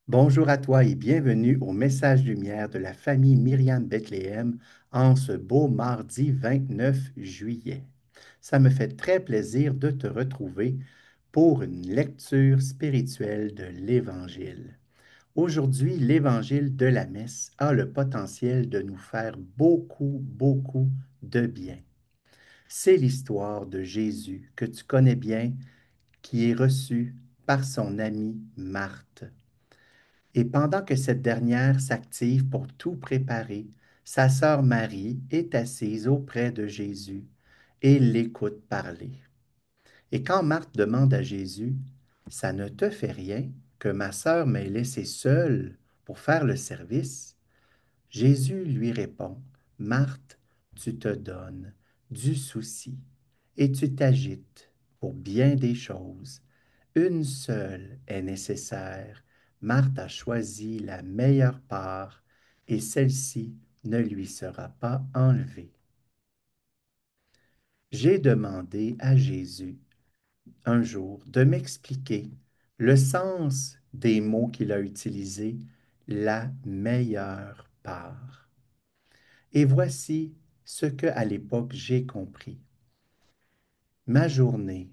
Bonjour à toi et bienvenue au message lumière de la famille Myriam Bethléem en ce beau mardi 29 juillet. Ça me fait très plaisir de te retrouver pour une lecture spirituelle de l'Évangile. Aujourd'hui, l'Évangile de la messe a le potentiel de nous faire beaucoup de bien. C'est l'histoire de Jésus que tu connais bien, qui est reçu par son amie Marthe. Et pendant que cette dernière s'active pour tout préparer, sa sœur Marie est assise auprès de Jésus et l'écoute parler. Et quand Marthe demande à Jésus, ça ne te fait rien que ma sœur m'ait laissée seule pour faire le service? Jésus lui répond, Marthe, tu te donnes du souci et tu t'agites pour bien des choses. Une seule est nécessaire. Marthe a choisi la meilleure part et celle-ci ne lui sera pas enlevée. J'ai demandé à Jésus un jour de m'expliquer le sens des mots qu'il a utilisés, la meilleure part. Et voici ce que à l'époque j'ai compris. Ma journée,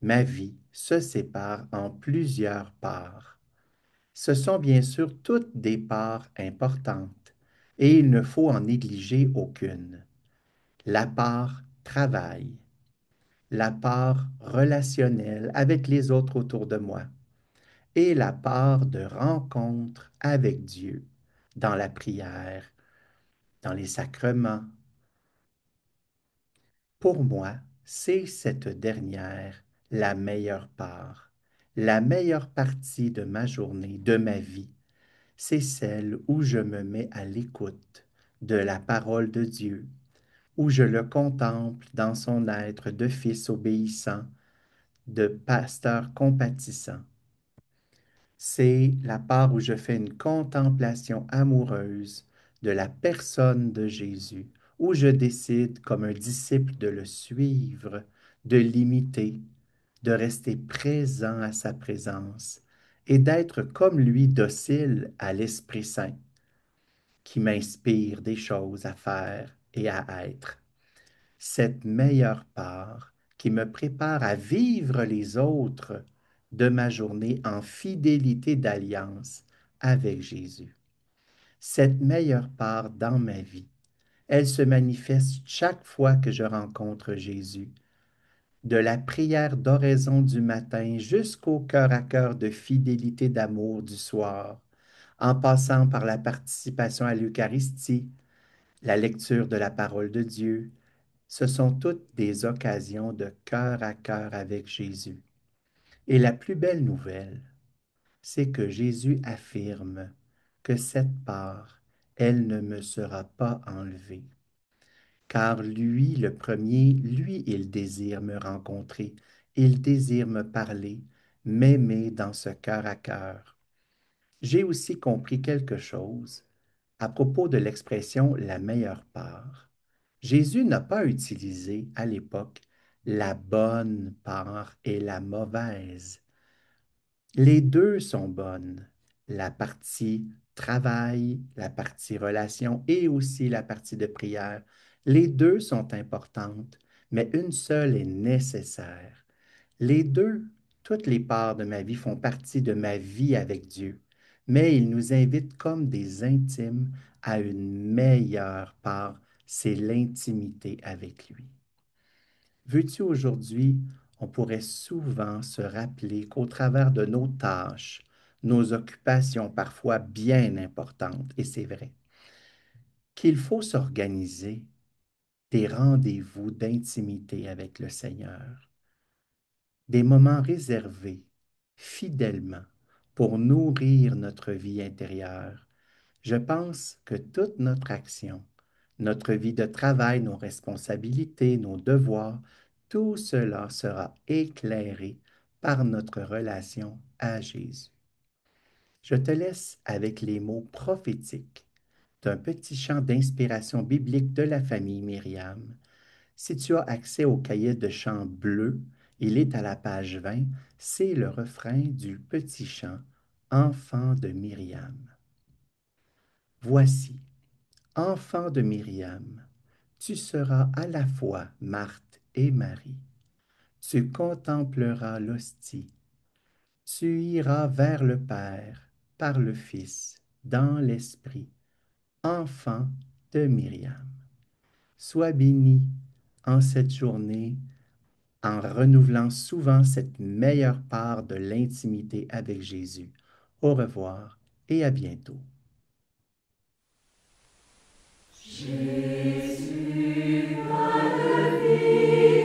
ma vie se sépare en plusieurs parts. Ce sont bien sûr toutes des parts importantes et il ne faut en négliger aucune. La part travail, la part relationnelle avec les autres autour de moi et la part de rencontre avec Dieu dans la prière, dans les sacrements. Pour moi, c'est cette dernière la meilleure part, la meilleure partie de ma journée, de ma vie. C'est celle où je me mets à l'écoute de la parole de Dieu, où je le contemple dans son être de fils obéissant, de pasteur compatissant. C'est la part où je fais une contemplation amoureuse de la personne de Jésus, où je décide comme un disciple de le suivre, de l'imiter, de rester présent à sa présence et d'être comme lui docile à l'Esprit Saint qui m'inspire des choses à faire et à être. Cette meilleure part qui me prépare à vivre les autres de ma journée en fidélité d'alliance avec Jésus. Cette meilleure part dans ma vie, elle se manifeste chaque fois que je rencontre Jésus, de la prière d'oraison du matin jusqu'au cœur à cœur de fidélité d'amour du soir, en passant par la participation à l'Eucharistie, la lecture de la parole de Dieu. Ce sont toutes des occasions de cœur à cœur avec Jésus. Et la plus belle nouvelle, c'est que Jésus affirme que cette part, elle ne me sera pas enlevée. Car lui, le premier, lui, il désire me rencontrer, il désire me parler, m'aimer dans ce cœur à cœur. J'ai aussi compris quelque chose à propos de l'expression la meilleure part. Jésus n'a pas utilisé à l'époque la bonne part et la mauvaise. Les deux sont bonnes. La partie travail, la partie relation et aussi la partie de prière. Les deux sont importantes, mais une seule est nécessaire. Les deux, toutes les parts de ma vie font partie de ma vie avec Dieu, mais il nous invite comme des intimes à une meilleure part, c'est l'intimité avec lui. Veux-tu aujourd'hui, on pourrait souvent se rappeler qu'au travers de nos tâches, nos occupations parfois bien importantes, et c'est vrai, qu'il faut s'organiser des rendez-vous d'intimité avec le Seigneur, des moments réservés fidèlement pour nourrir notre vie intérieure. Je pense que toute notre action, notre vie de travail, nos responsabilités, nos devoirs, tout cela sera éclairé par notre relation à Jésus. Je te laisse avec les mots prophétiques d'un petit chant d'inspiration biblique de la famille Myriam. Si tu as accès au cahier de chant bleu, il est à la page 20, c'est le refrain du petit chant enfant de Myriam. Voici, enfant de Myriam, tu seras à la fois Marthe et Marie. Tu contempleras l'hostie. Tu iras vers le Père par le Fils, dans l'Esprit, enfant de Myriam. Sois béni en cette journée en renouvelant souvent cette meilleure part de l'intimité avec Jésus. Au revoir et à bientôt. Jésus, pas de vie.